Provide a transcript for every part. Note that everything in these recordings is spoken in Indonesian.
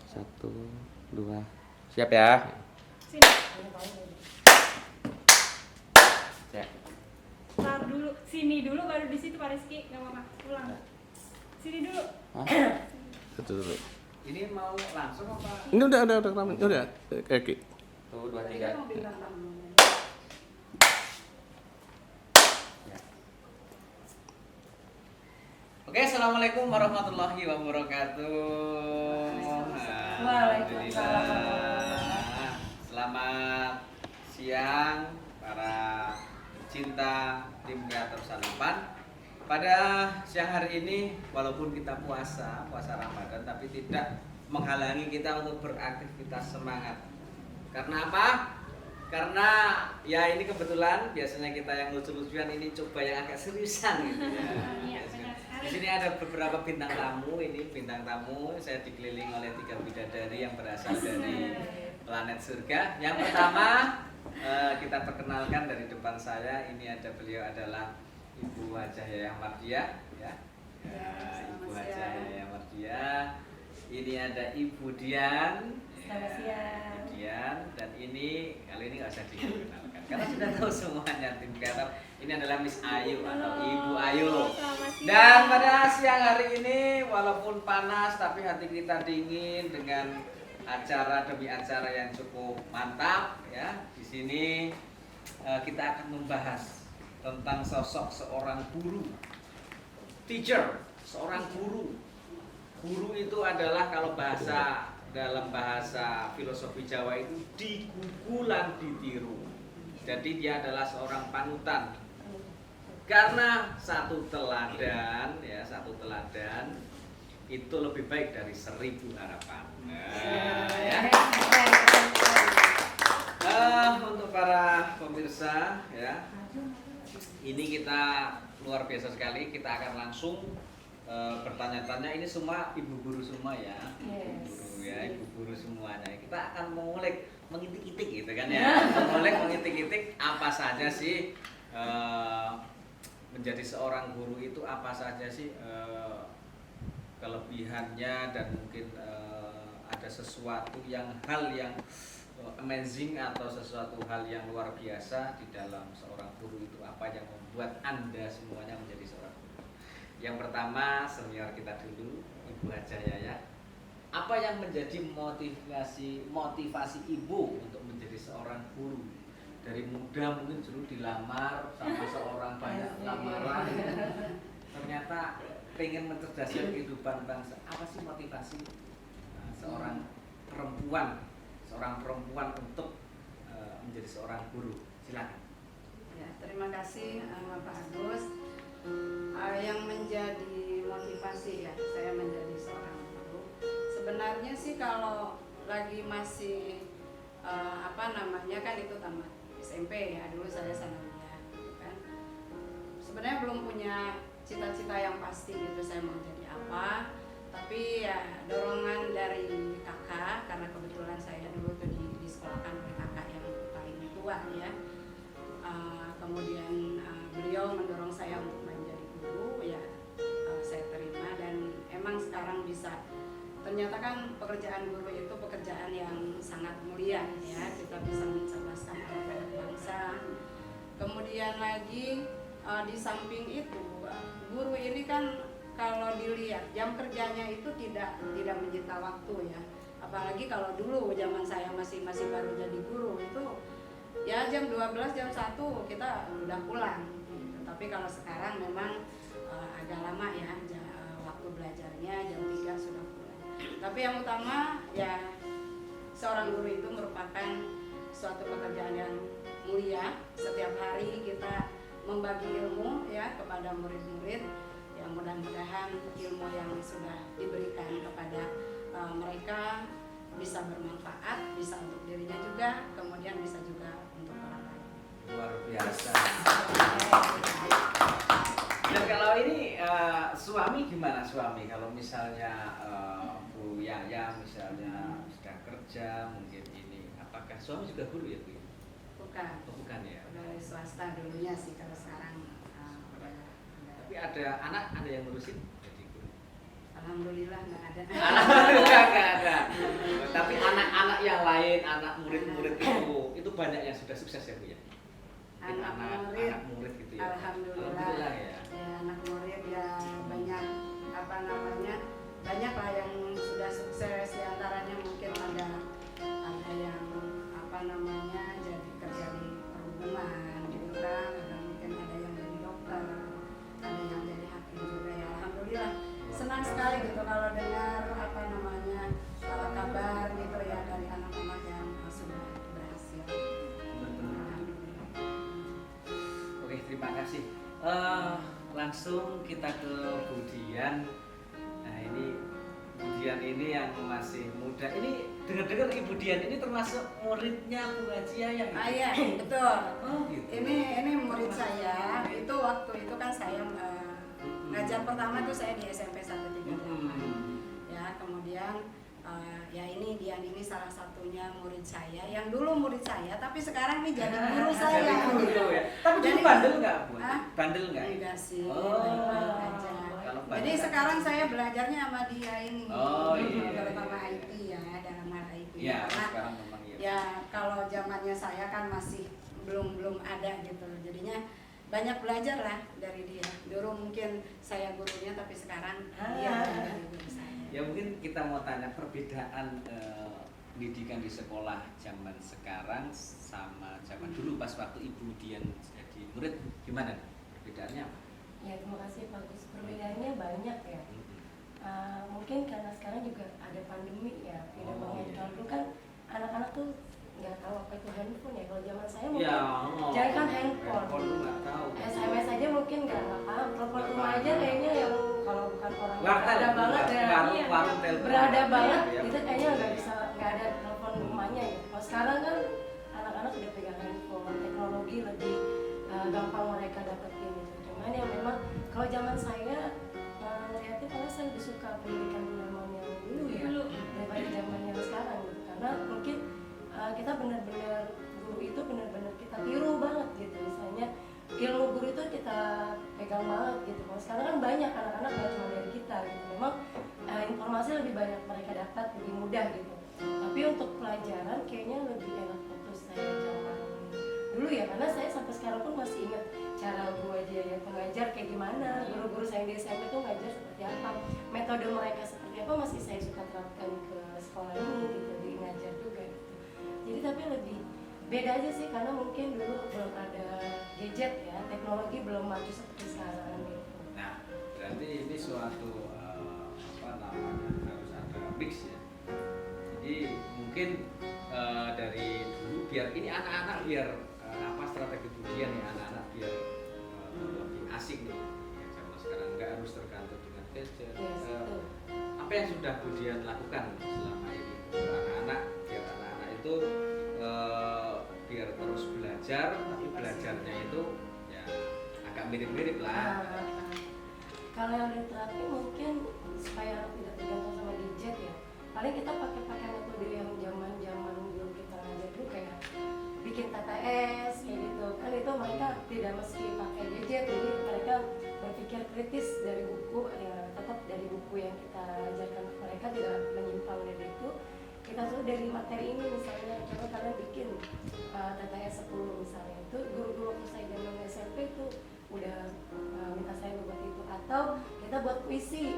Satu, dua. Siap ya? Sini. Cek. Tar dulu, sini dulu baru di situ Pak Rizky, nggak apa-apa. Ulang. Sini dulu. Hah? Satu dulu. Ini mau langsung apa? Ini udah rekaman. Udah. Kaki. Tuh, dua, tiga. Oke, assalamualaikum warahmatullahi wabarakatuh. Waalaikumsalam. Alhamdulillah. Selamat siang para pecinta tim kreator Salipan. Pada siang hari ini, walaupun kita puasa Ramadan, tapi tidak menghalangi kita untuk beraktivitas semangat. Karena apa? Karena ya ini kebetulan biasanya kita yang lucu-lucuan ini coba yang agak seriusan gitu ya. Iya, benar sekali. Di sini ada beberapa bintang tamu, ini bintang tamu saya dikelilingi oleh 3 bidadari yang berasal dari planet surga. Yang pertama kita perkenalkan dari depan saya, ini ada beliau adalah Ibu Hajah Yayah Mardiah ya. Ibu Hajah Yayah Mardiah. Ini ada Ibu Dian. Selamat siang. Dian, dan ini kali ini nggak usah dikenalkan karena sudah tahu semuanya tim kreator. Ini adalah Miss Ayu atau Ibu Ayu. Selamat siang. Dan pada siang hari ini walaupun panas tapi hati kita dingin dengan acara demi acara yang cukup mantap ya. Di sini kita akan membahas tentang sosok seorang guru, teacher, seorang guru. Guru itu adalah kalau dalam bahasa filosofi Jawa itu digugulan ditiru. Jadi dia adalah seorang panutan. Karena satu teladan itu lebih baik dari 1000 harapan. Untuk para pemirsa ya, ini kita luar biasa sekali. Kita akan langsung bertanya-tanya. Ini semua ibu guru semua ya, ibu guru ya, ibu guru semuanya. Kita akan mengitik-itik gitu kan ya, mengitik-itik apa saja sih menjadi seorang guru itu, apa saja sih kelebihannya, dan mungkin ada sesuatu hal yang amazing atau sesuatu hal yang luar biasa di dalam seorang guru itu, apa yang membuat Anda semuanya menjadi seorang guru. Yang pertama, senior kita dulu, Ibu Hajah Yayah. Apa yang menjadi motivasi ibu untuk menjadi seorang guru? Dari muda mungkin dulu dilamar sama seorang banyak lamaran. Ternyata pengen mencerdaskan kehidupan bangsa. Apa sih motivasi seorang perempuan untuk menjadi seorang guru? Silakan. Ya, terima kasih Pak Agus. Yang menjadi motivasi ya saya menjadi seorang guru, sebenarnya sih kalau lagi masih kan itu tamat SMP ya, dulu saya sanawiyah gitu kan. Sebenarnya belum punya cita-cita yang pasti gitu saya mau jadi apa, tapi ya dorongan dari kakak, karena kebetulan saya dulu tuh disekolahkan oleh kakak yang paling tua ya. Kemudian beliau mendorong saya untuk menjadi guru ya, saya terima, dan emang sekarang bisa. Ternyata kan pekerjaan guru itu pekerjaan yang sangat mulia ya, kita bisa mencerdaskan anak-anak bangsa. Kemudian lagi di samping itu guru ini kan kalau dilihat jam kerjanya itu tidak menyita waktu ya, apalagi kalau dulu zaman saya masih baru jadi guru itu ya jam 12 jam 1 kita udah pulang gitu. Tapi kalau sekarang memang agak lama ya waktu belajarnya, jam 3 sudah pulang. Tapi yang utama ya seorang guru itu merupakan suatu pekerjaan yang mulia. Setiap hari kita membagi ilmu ya kepada murid-murid, yang mudah-mudahan ilmu yang sudah diberikan kepada mereka bisa bermanfaat, bisa untuk dirinya juga, kemudian bisa juga untuk orang lain. Luar biasa. Dan kalau ini suami gimana suami? Kalau misalnya Bu Yaya misalnya sedang kerja mungkin ini, apakah suami juga guru ya Bu? Bukan. Oh, bukan ya. Dari swasta dulunya sih, kalau sekarang Tapi ada anak, ada yang ngurusin jadi guru. alhamdulillah nggak ada. Alhamdulillah nggak ada. yakin anak murid-murid itu banyak yang sudah sukses ya Bu ya? Anak murid gitu ya. Alhamdulillah ya. Ya, anak murid ya banyak banyak lah yang sudah sukses, diantaranya mungkin ada yang jadi kerja di perhubungan gitu kan, mungkin ada yang jadi dokter, ada yang jadi hakim juga ya. Alhamdulillah senang sekali gitu kalau dengar kabar gitu ya dari anak-anak yang sudah berhasil. Oke, terima kasih. Langsung kita ke Bu Dian. Nah ini Bu Dian ini yang masih muda. Ini dengar-dengar Ibu Dian ini termasuk muridnya Bu Haji Yayang. Iya, betul. Oh gitu. Ini murid saya. Itu waktu itu kan saya ngajar pertama tuh saya di SMP 138. Ya, kemudian ya ini Dian ini salah satunya murid saya yang dulu murid saya tapi sekarang nih jadi guru saya. Jadi guru ya. Tapi dulu bandel nggak Bu? Bandel nggak? Enggak sih. Oh. Aja. Kalau Jadi sekarang saya belajarnya sama dia ini. Oh iya. Terutama IT ya, dalam hal IT. Iya, Karena sekarang memang iya. ya kalau zamannya saya kan masih belum ada gitu. Jadinya banyak belajar lah dari dia. Dulu mungkin saya gurunya tapi sekarang dia dari guru saya. Ya mungkin kita mau tanya perbedaan pendidikan di sekolah zaman sekarang sama zaman dulu pas waktu Ibu Dian jadi murid, gimana perbedaannya apa? Ya terima kasih Pak Gus. Perbedaannya banyak ya. Mungkin karena sekarang juga ada pandemi ya, beda banget. Kalau dulu kan anak-anak tuh nggak tahu apa itu handphone ya. Kalau zaman saya mungkin jangan kan handphone, nggak tahu. SMS aja mungkin nggak paham. Telepon rumah aja kayaknya yang kalau bukan orang Wartel, berada banget ya, warung telepon. berada banget Ya. itu kayaknya nggak ada telepon rumahnya ya. Kalau sekarang kan anak-anak udah pegang handphone, teknologi lebih gampang mereka dapetin gitu. Cuman yang memang kalau zaman saya ngeliatnya karena saya lebih suka pendidikan zaman yang dulu ya daripada zaman yang sekarang gitu. Karena mungkin kita benar-benar guru itu benar-benar kita tiru banget gitu. Misalnya ilmu guru itu kita pegang banget gitu. Kalau sekarang kan banyak anak-anak nggak cuma dari kita gitu. Memang informasi lebih banyak mereka dapat, lebih mudah gitu. Tapi untuk pelajaran kayaknya lebih enak waktu saya zaman dulu ya, karena saya sampai sekarang pun masih ingat cara Bu Haji Yayang pengajar kayak gimana, guru-guru saya di SMP tuh ngajar seperti apa, metode mereka seperti apa masih saya suka terapkan ke sekolah ini gitu, di ngajar juga gitu. Jadi tapi lebih beda aja sih karena mungkin dulu belum ada gadget ya, teknologi belum maju seperti sekarang gitu. Nah, berarti ini suatu harus ada mix ya. Jadi mungkin dari dulu biar ini anak-anak biar strategi budian ya anak-anak biar lebih asik nih ya, zaman sekarang nggak harus tergantung dengan gadget. Apa yang sudah Budian lakukan selama ini anak-anak biar anak-anak itu biar terus belajar tapi belajarnya itu ya agak mirip-mirip lah. Kalau yang diterapi mungkin supaya tidak tergantung sama gadget ya, paling kita pakai metode yang zaman dulu kita ngajar dulu kayak bikin TTS kayak gitu kan, itu mereka tidak mesti pakai gadget, jadi mereka berpikir kritis dari buku ya, tetap dari buku yang kita ajarkan mereka tidak menyimpang dari itu. Kita suruh dari materi ini misalnya coba kalian bikin TTS 10 misalnya, itu guru-guru waktu saya zaman SMP itu udah minta saya buat itu, atau kita buat puisi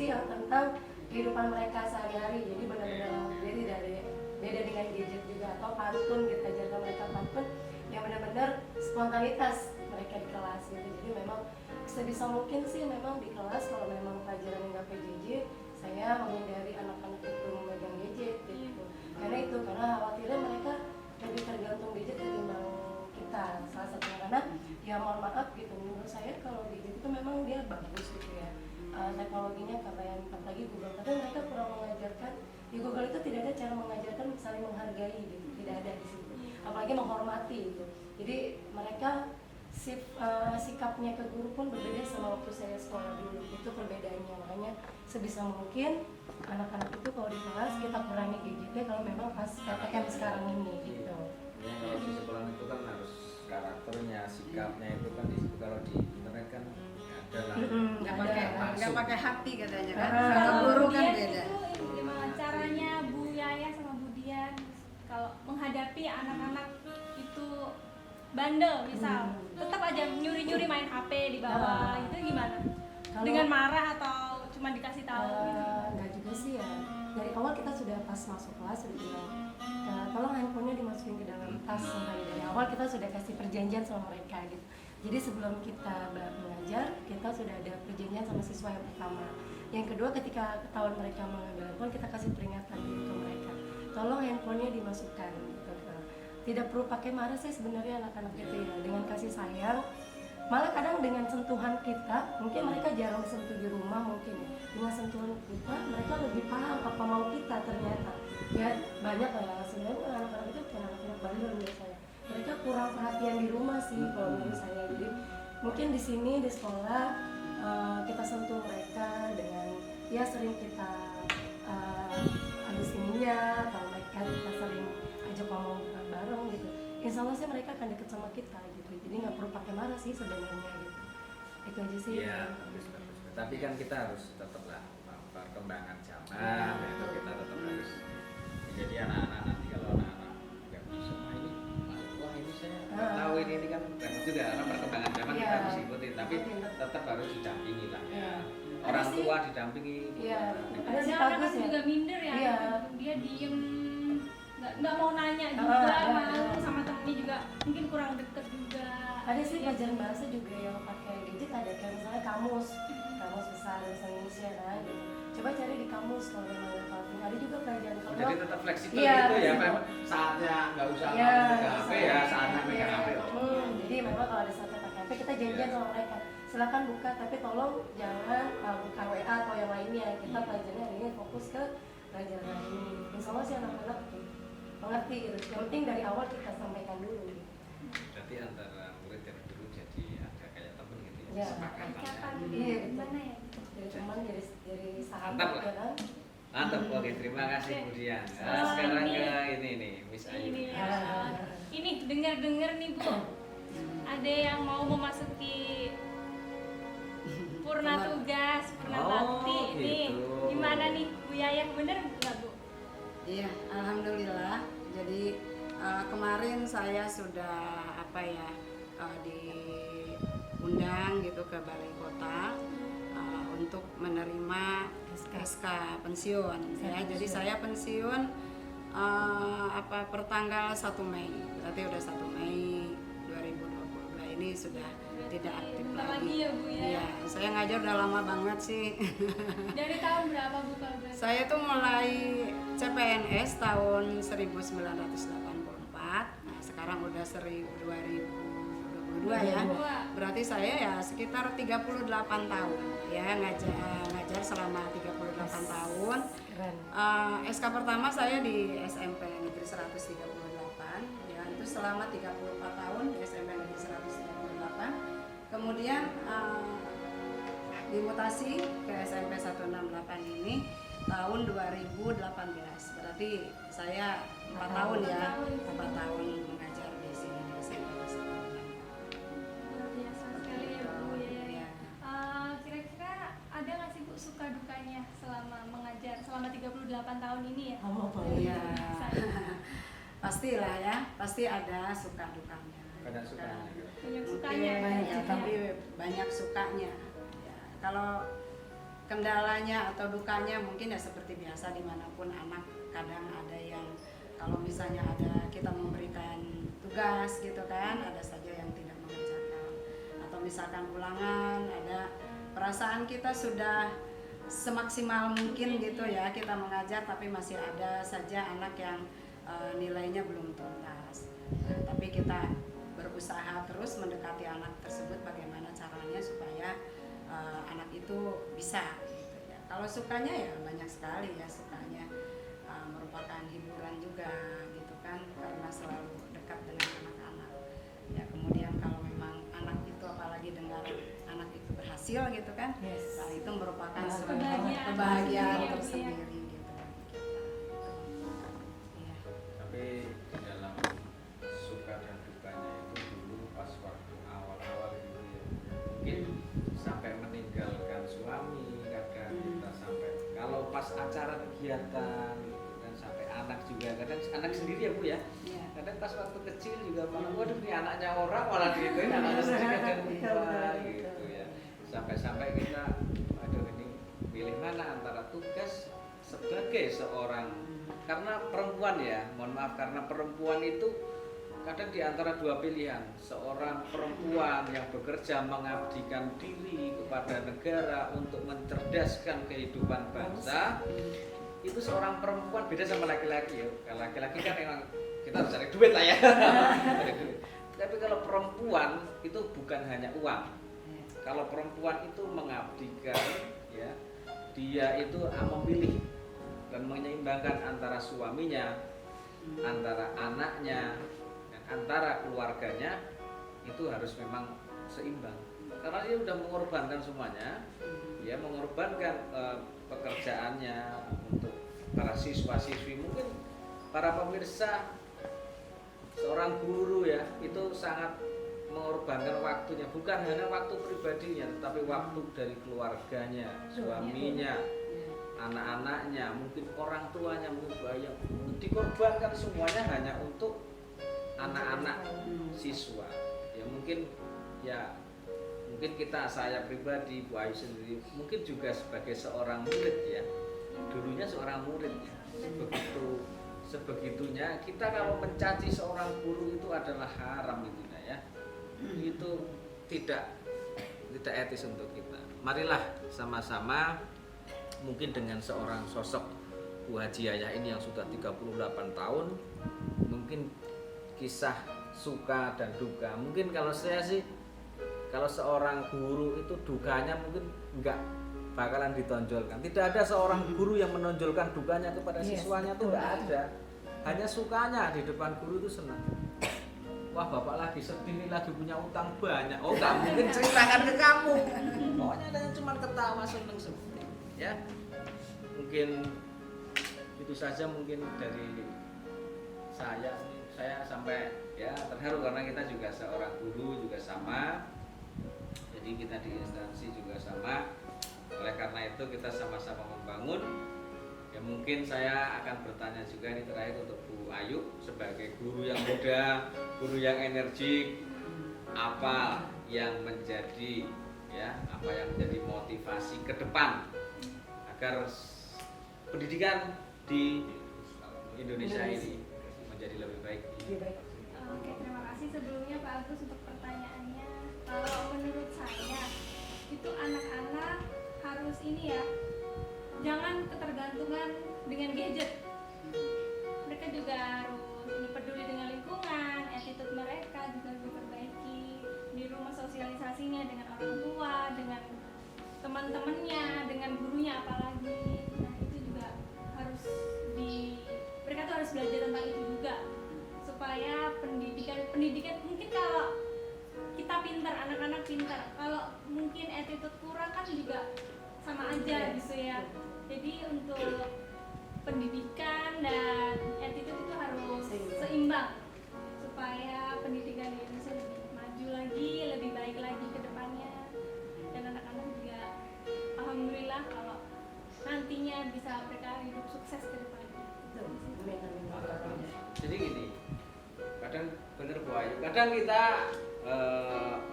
yang tentang kehidupan mereka sehari-hari, jadi benar-benar jadi tidak ada beda dengan gadget juga, atau pantun kita ajarkan mereka pantun yang benar-benar spontanitas mereka di kelas gitu. Jadi memang sebisa mungkin sih memang di kelas kalau memang pelajaran nggak PJJ saya menghindari anak-anak itu memegang gadget gitu. Karena khawatirnya mereka lebih tergantung gadget ketimbang kita, salah satunya karena ya mohon maaf gitu, menurut saya kalau gadget itu memang dia bagus gitu ya, teknologinya karena yang apalagi Google, tapi mereka kurang mengajarkan. Di Google itu tidak ada cara mengajarkan saling menghargai gitu, tidak ada di situ, apalagi menghormati gitu. Jadi mereka sikapnya ke guru pun berbeda sama waktu saya sekolah dulu, itu perbedaannya. Makanya sebisa mungkin anak-anak itu kalau di kelas kita kurangi gadgetnya kalau memang pas PPKM sekarang ini gitu. Ya, kalau di sekolah itu kan harus karakternya, sikapnya itu kan di situ. Kalau di internet kan ada lah. Nggak pakai hati katanya kan. Kalau Kalau guru kan Budian beda. itu gimana caranya Bu Yaya sama Bu Dian bandel misal, tetap aja nyuri-nyuri main HP di bawah, itu gimana? Kalau- Dengan marah atau cuma dikasih tahu? Enggak juga sih ya. Dari awal kita sudah pas masuk kelas sudah bilang, tolong handphonenya dimasukin ke dalam tas. Dari awal kita sudah kasih perjanjian sama mereka gitu. Jadi sebelum kita mengajar, kita sudah ada perjanjian sama siswa yang pertama. Yang kedua, ketika ketahuan mereka mengambil handphone, kita kasih peringatan dulu ke mereka. Tolong handphonenya dimasukkan. Gitu. Tidak perlu pakai marah sih sebenarnya anak-anak itu ya. Dengan kasih sayang, malah kadang dengan sentuhan kita, mungkin mereka jarang sentuh di rumah mungkin ya. Dengan sentuhan kita, mereka lebih paham apa mau kita ternyata. Ya banyak lah sebenarnya anak-anak itu bukan anak-anak bandel menurut saya. Mereka kurang perhatian di rumah sih kalau menurut saya. Jadi mungkin di sini di sekolah kita sentuh mereka dengan ya sering kita habis ininya, kalau mereka kita sering ajak ngomong bareng gitu. Insya Allah sih mereka akan deket sama kita gitu. Jadi nggak perlu pakai marah sih sebenarnya gitu. Itu aja sih. Iya, bagus. Tapi kan kita harus tetaplah perkembangan zaman, itu kita tetap harus. Jadi anak-anak nanti kalau anak-anak nggak bisa ini, wah ini saya nggak tahu ini kan bagus juga karena perkembangan zaman kita harus ikuti, tapi tetap harus didampingi lah ya. Orang tua didampingi. Iya. Ada Ada sih anak bagus ya. juga minder ya, Iya. dia diem, nggak mau nanya juga, malu sama temennya juga, mungkin kurang deket juga. Ada sih pelajaran bahasa juga yang pakai gadget, ada kayak misalnya kamus besar bahasa Indonesia kan gitu. Coba cari di kamus kalau memang ada penting. Ada juga pelajaran kalau Jadi tetap fleksibel Iya, gitu ya, fleksibel. memang saatnya nggak usah Iya, megang HP ya, saatnya megang iya. HP. Jadi memang kalau ada saatnya pakai HP kita janjian sama mereka. Silakan buka, tapi tolong jangan buka WA atau yang lainnya. Kita pelajarannya hari ini fokus ke pelajaran hari ini. Insya Allah sih anak-anak mengerti gitu. Yang penting dari awal kita sampaikan dulu. Gitu. Berarti antara murid dan guru jadi ada kayak temen gitu ya, Ya. kesepakatan ya. Iya, Gimana ya? Dari teman, dari sahabat Mantap lah. ya kan. Mantap, oke terima kasih Bu Dian. Nah, Oh, sekarang ini. ke ini nih, Miss Ayu. Ini ya. Ini dengar-dengar nih Bu, ada yang mau memasuki purna tugas, purna Oh, bakti nih. gitu. Gimana nih Bu Yayah, bener nggak Bu? Iya, alhamdulillah. Jadi kemarin saya sudah diundang gitu ke Balai Kota untuk menerima SK pensiun. Ya, jadi saya pensiun pertanggal 1 Mei. Berarti udah 1 Mei 2022 ini sudah tidak aktif Bentar lagi. lagi ya Bu ya. Iya, saya ngajar udah lama banget sih. Dari tahun berapa Bu kalau berarti? Saya tuh mulai CPNS tahun 1984. Nah, sekarang udah 2022 ya. Berarti saya ya sekitar 38 tahun ya ngajar selama 38 tahun. Keren. SK pertama saya di SMP Negeri 138 ya, itu selama 34 tahun di SMP Negeri 138. Kemudian dimutasi ke SMP 168 ini tahun 2018. Berarti saya 4 tahun ya, 4 tahun mengajar di sini di SMP 168. Luar biasa sekali ya Bu ya. Iya. Kira-kira ada nggak sih Bu suka dukanya selama mengajar selama 38 tahun ini ya? Kamu boleh. Iya. Pastilah ya, pasti ada suka dukanya. Banyak sukanya gitu. Banyak Mungkin sukanya ya, tapi banyak sukanya. Ya, kalau kendalanya atau dukanya mungkin ya seperti biasa dimanapun anak, kadang ada yang kalau misalnya ada kita memberikan tugas gitu kan, ada saja yang tidak mengerjakan, atau misalkan ulangan, ada perasaan kita sudah semaksimal mungkin gitu ya kita mengajar, tapi masih ada saja anak yang nilainya belum tuntas. Nah, tapi kita berusaha terus mendekati anak tersebut bagaimana caranya supaya anak itu bisa gitu ya. Kalau sukanya ya banyak sekali ya, sukanya merupakan hiburan juga gitu kan, karena selalu dekat dengan anak-anak ya. Kemudian kalau memang anak itu apalagi dengar anak itu berhasil gitu kan, Yes. nah, itu merupakan suatu Kebahagiaan kebahagiaan tersendiri ya, Bu, ya. tersendiri gitu bagi kita. Iya. Tapi di dalam suka dan dukanya itu dulu pas waktu awal-awal itu ya, mungkin sampai meninggalkan suami, kadang kita sampai kalau pas acara kegiatan gitu kan, sampai anak juga kadang anak sendiri ya Bu ya, Iya. kadang pas waktu kecil juga malah waduh ini anaknya orang malah gitu, anaknya sendiri kadang lupa gitu ya. Sampai-sampai kita aduh ini pilih mana antara tugas sebagai seorang, karena perempuan ya, mohon maaf, karena perempuan itu kadang di antara dua pilihan, seorang perempuan yang bekerja mengabdikan diri kepada negara untuk mencerdaskan kehidupan bangsa, itu seorang perempuan beda sama laki-laki ya. Kalau laki-laki kan emang kita harus cari duit lah ya. Cari duit. Tapi kalau perempuan itu bukan hanya uang. Kalau perempuan itu mengabdikan ya, dia itu memilih dan menyeimbangkan antara suaminya, antara anaknya, dan antara keluarganya, itu harus memang seimbang. Karena dia sudah mengorbankan semuanya, ya mengorbankan pekerjaannya untuk para siswa-siswi. Mungkin para pemirsa, seorang guru ya itu sangat mengorbankan waktunya, bukan hanya waktu pribadinya, tetapi waktu dari keluarganya, suaminya, anak-anaknya, mungkin orang tuanya, mungkin bayang, dikorbankan semuanya hanya untuk anak-anak siswa. Ya mungkin kita, saya pribadi, Bu Ayu sendiri, mungkin juga sebagai seorang murid ya, dulunya seorang murid ya, sebegitunya kita kalau mencaci seorang guru itu adalah haram intinya ya, itu tidak etis untuk kita. Marilah sama-sama mungkin dengan seorang sosok Bu Haji Yayah ini yang sudah 38 tahun, mungkin kisah suka dan duka. Mungkin kalau saya sih, kalau seorang guru itu dukanya mungkin enggak bakalan ditonjolkan. Tidak ada seorang guru yang menonjolkan dukanya kepada siswanya, itu enggak ada. Hanya sukanya di depan guru itu senang. Wah, bapak lagi sedih nih, lagi punya utang banyak. Oh, nggak mungkin ceritakan ke kamu. Pokoknya ada yang cuma ketawa seneng seperti ya. Mungkin itu saja mungkin dari saya sampai ya terharu karena kita juga seorang guru juga sama. Jadi kita di instansi juga sama. Oleh karena itu kita sama-sama membangun. Ya mungkin saya akan bertanya juga ini terakhir untuk Bu Ayu sebagai guru yang muda, guru yang energik, apa yang menjadi motivasi ke depan agar pendidikan di Indonesia ini menjadi lebih baik. Oke, terima kasih sebelumnya Pak Agus untuk pertanyaannya. Kalau menurut saya itu anak-anak harus ini ya, jangan ketergantungan dengan gadget. Mereka juga harus ini peduli dengan lingkungan, attitude mereka juga harus diperbaiki. Di rumah sosialisasinya dengan orang tua, dengan teman-temannya, dengan gurunya apalagi. Nah itu juga harus mereka tuh harus belajar tentang itu juga supaya pendidikan mungkin kalau kita pintar, anak-anak pintar, kalau mungkin attitude kurang kan juga sama aja gitu ya. Jadi untuk pendidikan dan attitude itu harus seimbang supaya pendidikan di Indonesia lebih maju lagi, lebih baik lagi ke depannya. Dan anak-anak juga alhamdulillah kalau nantinya bisa mereka hidup sukses ke depannya. Jadi gini, kadang bener Bu Ayu, kadang kita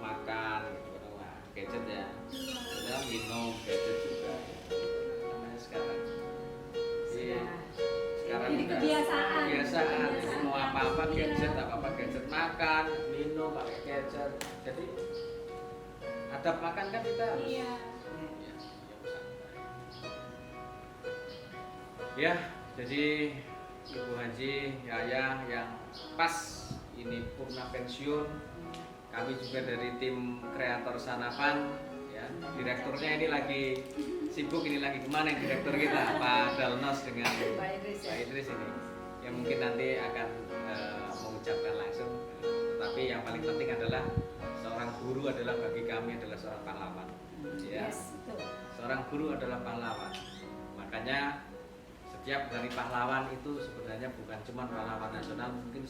makan gitu, gadget ya, kadang minum gadget juga. Namanya sekarang Jadi kebiasaan. Mau apa-apa gadget, makan, minum pakai gadget. Jadi adab makan kan kita harus. Iya. Ya, jadi Ibu Haji Yayah yang pas ini purna pensiun, kami juga dari tim kreator Sanapan ya, direkturnya ini lagi sibuk, ini lagi kemana yang direktur kita Pak Dalnos dengan Pak Idris ini yang mungkin nanti akan mengucapkan langsung. Tapi yang paling penting adalah seorang guru adalah bagi kami adalah seorang pahlawan ya. Seorang guru adalah pahlawan, makanya setiap dari pahlawan itu sebenarnya bukan cuma pahlawan nasional, mungkin